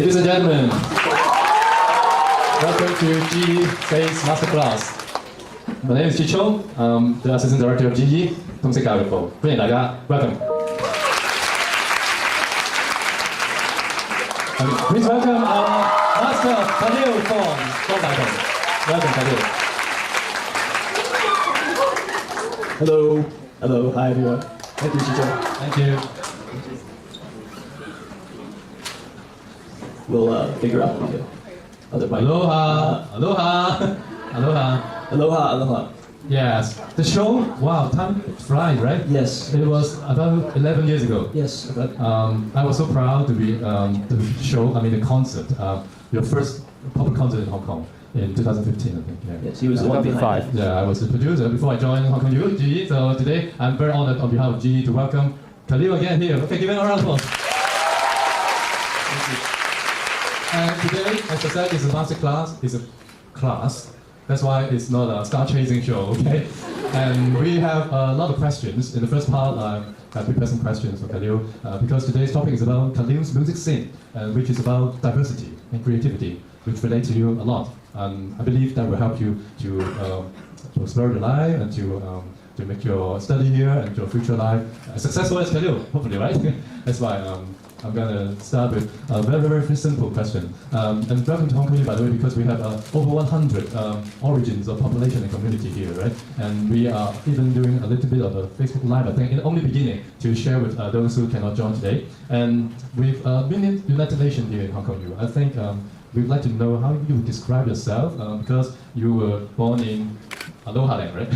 Ladies and gentlemen, welcome to GE Face Masterclass. My name is Chi Chong. I'm the Assistant Director of GE 通識教育部。歡迎大家 ，welcome. Please welcome our Master Khalil Fong 方大同。Welcome Khalil. Hello, hi everyone. Thank you, Chi Chong. Thank you. We'll figure out the other mic. Aloha. Yes, the show. Wow, time flies, right? Yes. It was about 11 years ago. Yes. I was so proud to be the show. I mean, the concert. Your first public concert in Hong Kong in 2015, I think. Yeah. Yes, he was the one behind that. Yeah, I was the producer before I joined Hong Kong GE. So today, I'm very honored on behalf of GE to welcome Khalil again here. Okay, give him a round of applause. Thank you. And today, as I said, it's a master class. It's a class. That's why it's not a star-chasing show, okay? And we have a lot of questions. In the first part, I prepared some questions for Khalil because today's topic is about Khalil's music scene, which is about diversity and creativity, which relate to you a lot. And I believe that will help you to explore your life and to make your study here and your future life as successful as Khalil, hopefully, right? That's why I'm gonna start with a very, very simple question. And welcome to Hong Kong, by the way, because we have over 100 origins of population and community here, right? And we are even doing a little bit of a Facebook Live, I think, in the only beginning to share with those who cannot join today. And with United Nations here in Hong Kong, I think we'd like to know how you would describe yourself because you were born in Aloha Land, right?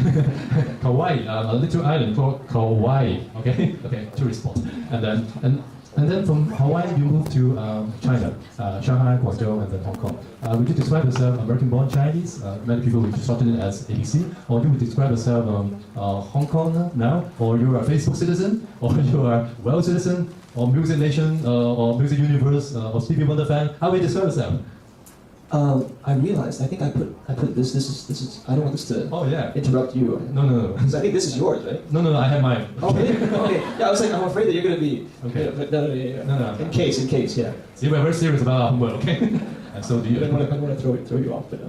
Kauai, a little island called Kauai, okay? Okay, tourist spot. And then from Hawaii, you moved to China, Shanghai, Guangzhou, and then Hong Kong. Would you describe yourself American-born Chinese? Many people would shorten it as ABC. Or you would describe yourself Hong Kong now? Or you are a Facebook citizen? Or you are a world citizen? Or Music Nation? Or Music Universe? Or Stevie Wonder fan? How would you describe yourself? I realized. I think I put this. This is. I don't want this to. Oh yeah. Interrupt you. No. Because I think this is yours, right? No. I have mine. Okay. Yeah, I was like, I'm afraid that you're gonna be. Okay. No. In case, yeah. See, we're very serious about our homework, okay? And so do you. I don't want to throw you off, but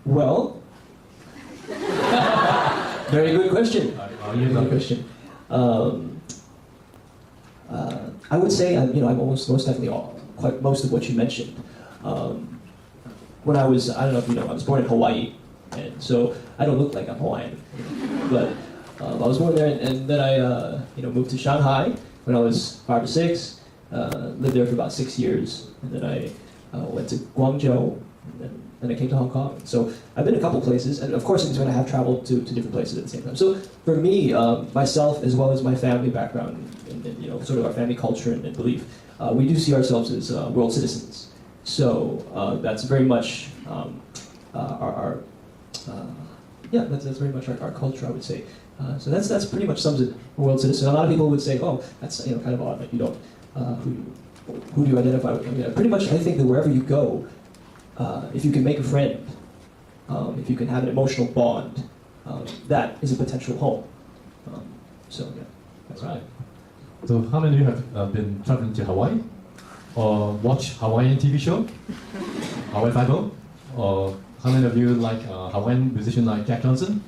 well. Very good question. Very good question. I would say I'm almost most definitely quite most of what you mentioned. When I was, I don't know if you know, I was born in Hawaii, and so I don't look like I'm Hawaiian, but I was born there, and then I moved to Shanghai when I was 5 or 6, lived there for about 6 years, and then I went to Guangzhou, and then I came to Hong Kong. So I've been a couple places, and of course, I have traveled to different places at the same time. So for me, myself as well as my family background, and sort of our family culture and belief, we do see ourselves as world citizens. So that's very much that's very much our culture, I would say. So that's pretty much sums it. A world citizen. A lot of people would say, "Oh, that's kind of odd. Like you don't. Who do you identify with?" I mean, pretty much, I think that wherever you go, if you can make a friend, if you can have an emotional bond, that is a potential home. So yeah, that's right. So how many of you have been traveling to Hawaii? Or watch Hawaiian TV show, Hawaii Five-0? Or how many of you like Hawaiian musician like Jack Johnson?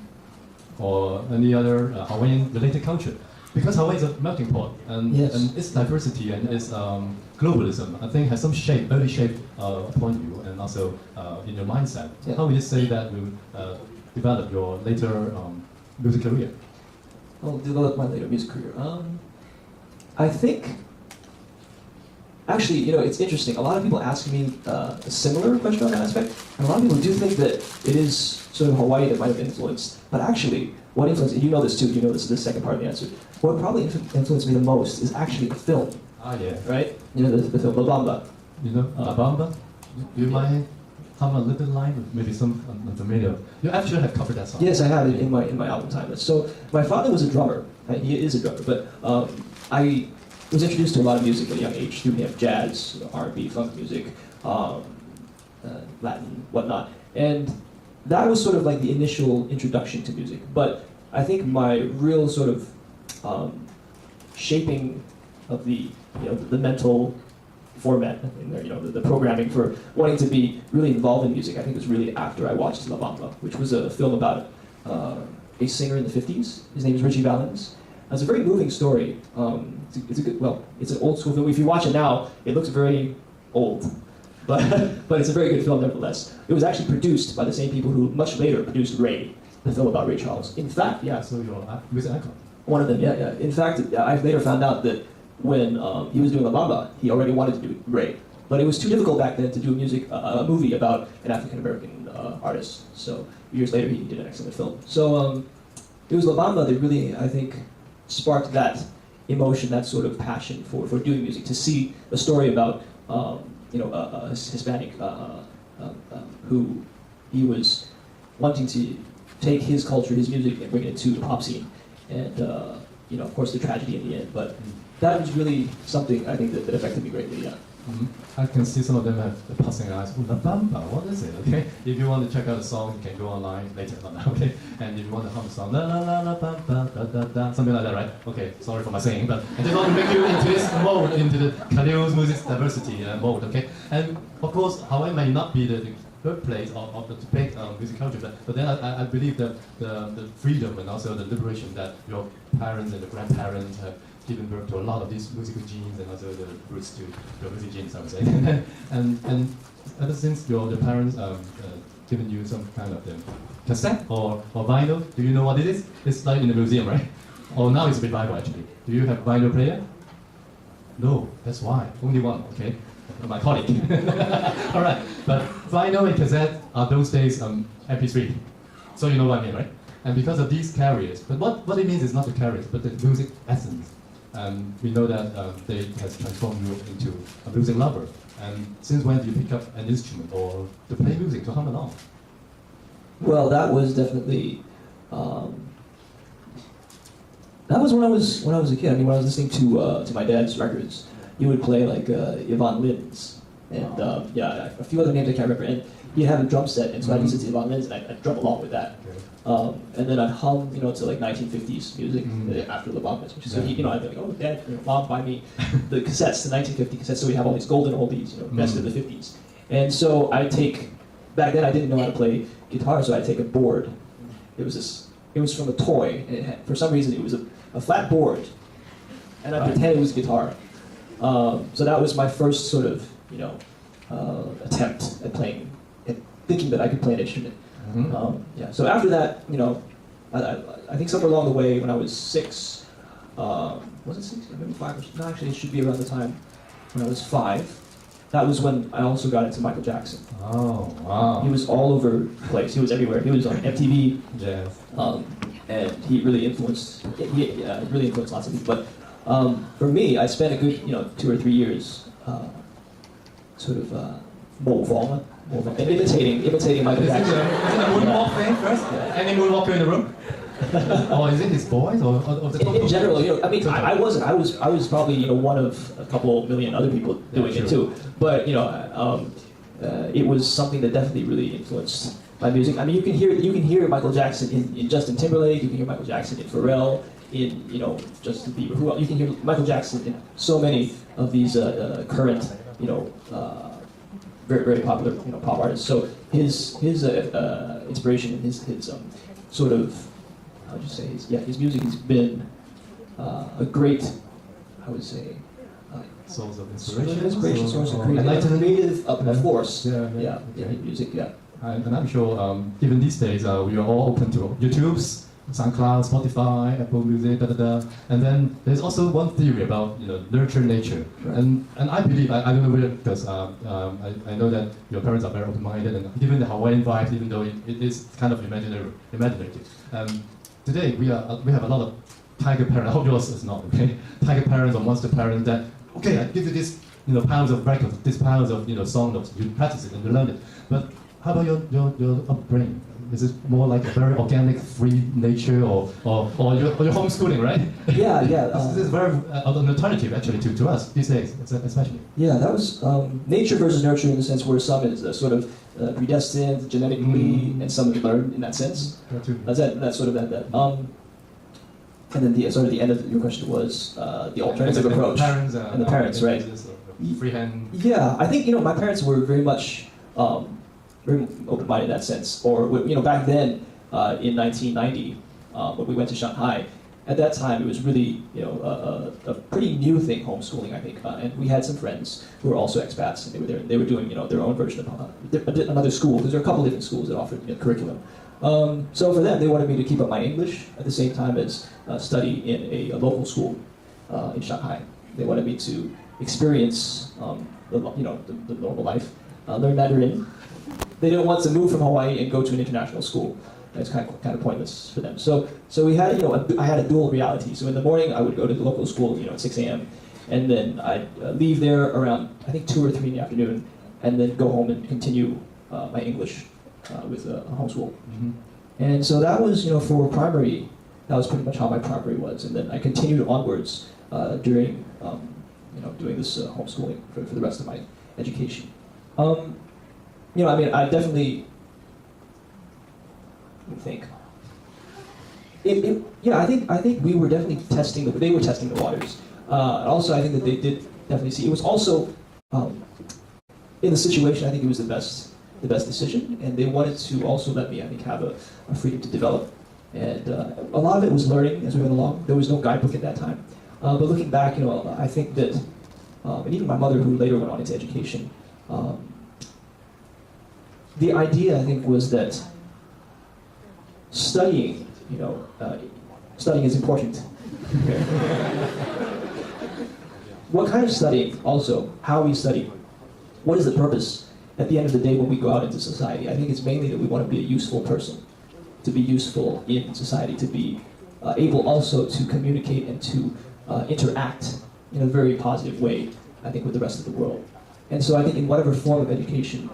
Or any other Hawaiian-related culture? Because Hawaii is a melting pot, and its diversity and its globalism, I think, has some early shape upon you, and also in your mindset. Yeah. How would you say that will develop your later music career? Well, develop my later music career. I think. Actually, it's interesting. A lot of people ask me a similar question on that aspect, and a lot of people do think that it is sort of Hawaii that might have influenced. But actually, what influenced, and you know this too, this is the second part of the answer. What probably influenced me the most is actually the film. Ah, yeah. Right? The film, La Bamba. You know, La Bamba? You might have a little line, maybe some unfamiliar. You actually have covered that song. Yes, I have it in my album Timeless. So, my father was a drummer. He is a drummer, but I was introduced to a lot of music at a young age through him, jazz, R&B, funk music, Latin, whatnot. And that was sort of like the initial introduction to music. But I think my real sort of shaping of the mental format in there, the programming for wanting to be really involved in music. I think it was really after I watched La Bamba, which was a film about a singer in the 50s. His name is Richie Valens. It's a very moving story. It's a good, it's an old school film. If you watch it now, it looks very old, but it's a very good film nevertheless. It was actually produced by the same people who much later produced Ray, the film about Ray Charles. In fact, yeah. So you're a music icon. One of them, yeah. In fact, I later found out that when he was doing La Bamba, he already wanted to do Ray, but it was too difficult back then to do a movie about an African American artist. So years later, he did an excellent film. So it was La Bamba that really, I think, sparked that emotion, that sort of passion for doing music. To see a story about a Hispanic who he was wanting to take his culture, his music, and bring it to the pop scene, and of course the tragedy in the end. But that was really something I think that affected me greatly. Yeah. Mm-hmm. I can see some of them have the passing eyes. Oh, La Bamba, what is it? Okay. If you want to check out the song, you can go online later. Okay. And if you want to hum the song, la la la la bamba da da da, something like that, right? Okay. Sorry for my saying, but I just want to make you into this mode, into the Khalil's music diversity mode. Okay. And of course, Hawaii may not be the birthplace of the big music culture, but then I believe that the freedom and also the liberation that your parents and the grandparents have given birth to a lot of these musical genes and also the roots to your music genes, I would say. and ever since your parents given you some kind of cassette or vinyl, do you know what it is? It's like in the museum, right? Or now it's a revival actually. Do you have vinyl player? No, that's why. Only one, okay. My colleague. All right, but vinyl and cassette are those days MP3. So you know what I mean, right? And because of these carriers, but what it means is not the carriers, but the music essence. We know that they has transformed you into a music lover. And since when do you pick up an instrument or to play music, to hum along? Well, that was definitely that was when I was a kid. I mean, when I was listening to my dad's records, he would play like Yvonne Lins and a few other names I can't remember. And he'd have a drum set, and so I'd listen to Yvonne Lins and I'd drum along with that. Okay. And then I'd hum, to like 1950s music after the Bamba. So I'd be like, oh, Dad, Mom, buy me the cassettes, the 1950 cassettes. So we have all these golden oldies, best of the 50s. And so I'd take, back then I didn't know how to play guitar, so I'd take a board. It was from a toy, and for some reason it was a flat board, and I'd pretend it was guitar. So that was my first sort of, attempt at playing, at thinking that I could play an instrument. Mm-hmm. So after that, I think somewhere along the way when I was 6, was it 6? Maybe 5 or no, actually it should be around the time when I was 5. That was when I also got into Michael Jackson. Oh, wow. He was all over the place. He was everywhere. He was on MTV. Yes. And he really influenced, lots of people. But for me, I spent a good, 2 or 3 years sort of imitating Michael Jackson. Is it a moonwalk thing first? Yeah. Any moonwalker in the room? Or is it his voice or the in general, I wasn't. I was probably one of a couple million other people doing it too. But it was something that definitely really influenced my music. I mean, you can hear Michael Jackson in Justin Timberlake. You can hear Michael Jackson in Pharrell. In Justin Bieber. Who else? You can hear Michael Jackson in so many of these current very very popular pop artists. So his inspiration and his sort of his music has been a great, I would say, source of inspiration, source of creative force. In music. And I'm sure even these days we are all open to YouTube's, SoundCloud, Spotify, Apple Music, and then there's also one theory about nurture nature, right. and I believe I don't know whether because I know that your parents are very open-minded and given the Hawaiian vibes, even though it is kind of imaginative. Today we have a lot of tiger parents. I hope yours is not okay. Tiger parents or monster parents that I give you this pounds of records, this pounds of song notes. You practice it and you learn it. But how about your upbringing? Is it more like a very organic, free nature, or your homeschooling, right? Yeah. This is very an alternative actually to us these days, especially. Yeah, that was nature versus nurture in the sense where some is sort of predestined genetically, and some is learned in that sense. That's sort of that. And then the end of your question was the alternative approach and the parents, right? freehand? Yeah, I think my parents were very much very open-minded in that sense. Or back then in 1990 when we went to Shanghai, at that time it was really a pretty new thing, homeschooling, I think. And we had some friends who were also expats, and they were there. They were doing their own version of another school, because there are a couple different schools that offered curriculum. So for them, they wanted me to keep up my English at the same time as study in a local school in Shanghai. They wanted me to experience the normal life, learn Mandarin. They didn't want to move from Hawaii and go to an international school. It's kind of pointless for them. So we had I had a dual reality. So in the morning I would go to the local school at 6 a.m. and then I'd leave there around I think 2 or 3 in the afternoon, and then go home and continue my English with a homeschool. Mm-hmm. And so that was for primary. That was pretty much how my primary was, and then I continued onwards during doing this homeschooling for the rest of my education. I definitely think. I think we were definitely testing. They were testing the waters. Also, I think that they did definitely see. It was also in the situation. I think it was the best decision, and they wanted to also let me, I think, have a freedom to develop. And a lot of it was learning as we went along. There was no guidebook at that time. But looking back, I think that, and even my mother, who later went on into education, the idea, I think, was that studying is important. What kind of studying, also, how we study, what is the purpose at the end of the day when we go out into society? I think it's mainly that we want to be a useful person, to be useful in society, to be able also to communicate and to interact in a very positive way, I think, with the rest of the world. And so I think in whatever form of education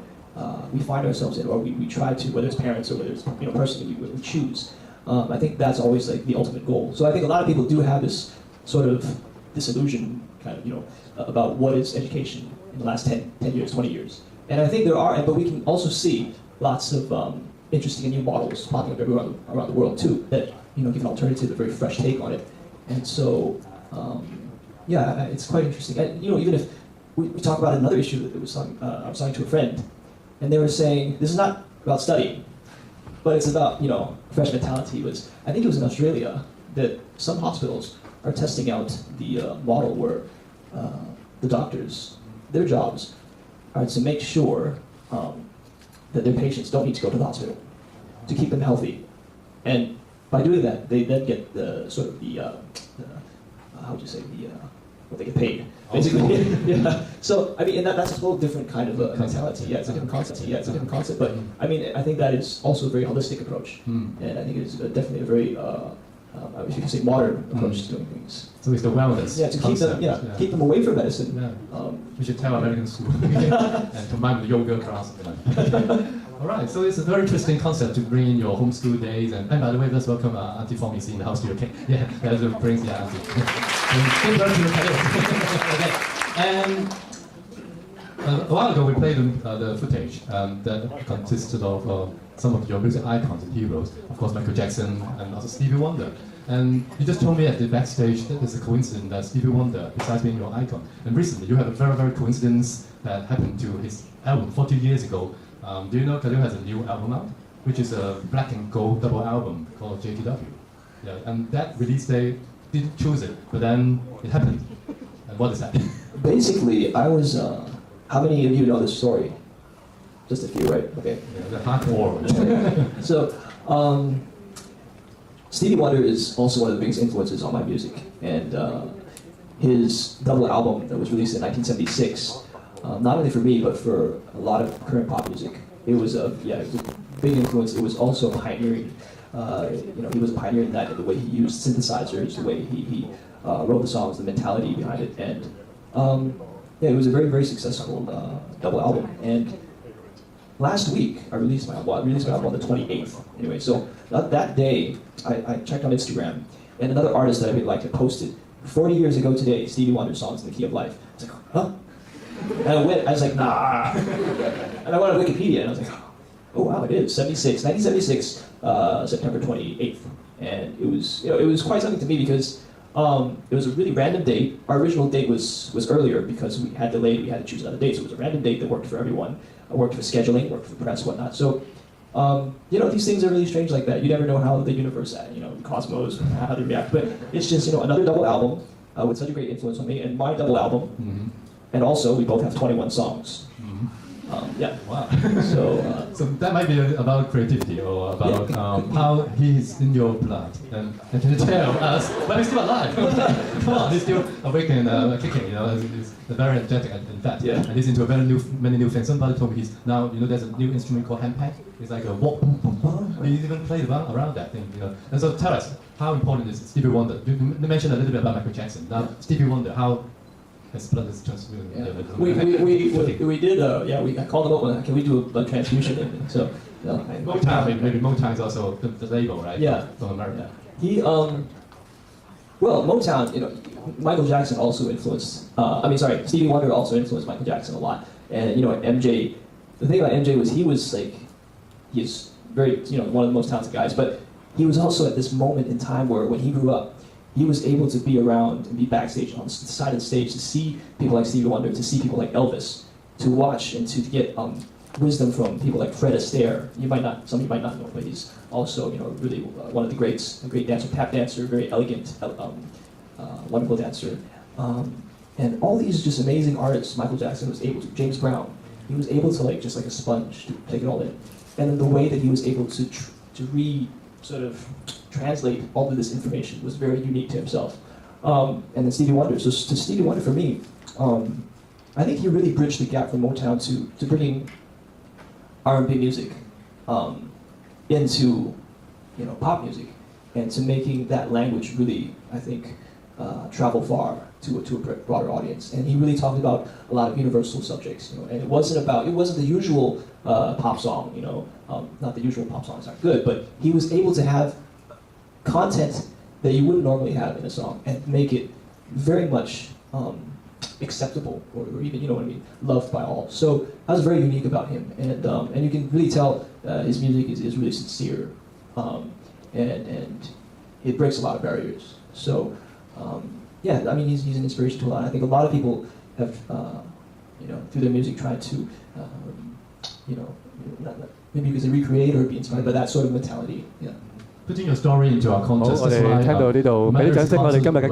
we find ourselves in, or we try to, whether it's parents or whether it's personally we choose, I think that's always like the ultimate goal. So I think a lot of people do have this sort of disillusion kind of about what is education in the last 10 years, 20 years. And I think there are, but we can also see lots of interesting and new models popping up around the world too, that give an alternative, a very fresh take on it. And so, it's quite interesting. And, even if we talk about another issue that I was talking to a friend, and they were saying this is not about studying, but it's about fresh mentality. I think it was in Australia that some hospitals are testing out the model where the doctors, their jobs are to make sure that their patients don't need to go to the hospital, to keep them healthy. And by doing that, they then get the sort of how would you say, what they get paid, basically. Yeah. So, and that's a whole different kind of mentality. Yeah, it's a different concept. But, I think that is also a very holistic approach. And I think it's definitely a very, if you can say, modern approach to doing things. So it's the wellness. Yeah, to keep keep them away from medicine. Yeah. We should tell American school and combine with yoga class. All right, so it's a very interesting concept to bring in your homeschool days. And by the way, let's welcome Auntie Fong is in the house too. Okay, yeah, that brings the auntie. Okay. And a while ago we played the footage that consisted of some of your music icons and heroes. Of course, Michael Jackson and also Stevie Wonder. And you just told me at the backstage that there's a coincidence that Stevie Wonder, besides being your icon, and recently you had a very, very coincidence that happened to his album 40 years ago. Do you know Khalil has a new album out, which is a black and gold double album called JTW? Yeah, and that release day didn't choose it, but then it happened. And what is that? Basically, I was. How many of you know this story? Just a few, right? Okay. Yeah, the hardcore. So, Stevie Wonder is also one of the biggest influences on my music, and his double album that was released in 1976. Not only for me, but for a lot of current pop music. It was a big influence. It was also pioneering. He was a pioneer in that, in the way he used synthesizers, the way he wrote the songs, the mentality behind it, and it was a very, very successful double album. And last week, I released my album. I released my album on the 28th. Anyway, so that day, I checked on Instagram, and another artist that I really liked had posted 40 years ago today, Stevie Wonder songs in the key of life. I was like, huh? And I was like, nah. And I went on Wikipedia, and I was like, oh wow, it is 1976, September 28th. And it was quite something to me because It was a really random date. Our original date was earlier because we had delayed. We had to choose another date, so it was a random date that worked for everyone. Worked for scheduling, worked for the press, whatnot. So, these things are really strange like that. You never know how the universe, cosmos, how they react. But it's just, another double album with such a great influence on me, and my double album. Mm-hmm. And also, we both have 21 songs. Yeah. Wow. So that might be about creativity or about how he's in your blood. And can you tell us? But he's still alive. Come on, he's still awake and kicking. He's very energetic. In fact, yeah. And he's into many new things. Somebody told me he's now. There's a new instrument called handpan. It's like a walk. He even played around that thing. And so tell us, how important is Stevie Wonder? You mentioned a little bit about Michael Jackson. Now Stevie Wonder, how? His blood is transfused. Yeah. We did. I called him up. Can we do a blood transfusion? And so Motown, maybe Motown is also the label, right? Yeah. From America. He Motown. Michael Jackson also influenced. Stevie Wonder also influenced Michael Jackson a lot. And MJ. The thing about MJ was he's very one of the most talented guys, but he was also at this moment in time where when he grew up, he was able to be around and be backstage on the side of the stage to see people like Stevie Wonder, to see people like Elvis, to watch and to get wisdom from people like Fred Astaire. Some of you might not know, but he's also really one of the greats, a great dancer, tap dancer, very elegant, wonderful dancer, and all these just amazing artists. Michael Jackson was able to. James Brown, he was able to just like a sponge to take it all in, and then the way that he was able to sort of translate all of this information was very unique to himself. And then Stevie Wonder. So to Stevie Wonder, for me, I think he really bridged the gap from Motown to bringing R&B music into pop music, and to making that language really, I think, travel far to a broader audience. And he really talked about a lot of universal subjects. And it wasn't the usual pop song. Not the usual pop songs aren't good, but he was able to have content that you wouldn't normally have in a song and make it very much acceptable, or even loved by all. So that was very unique about him, and you can really tell his music is really sincere, and it breaks a lot of barriers. So he's an inspiration to a lot. I think a lot of people have through their music tried to maybe because they recreate or be inspired by that sort of mentality. Yeah. Putting your story into our context. 好，我哋聽到呢度，俾啲掌聲我哋今日嘅嘉賓。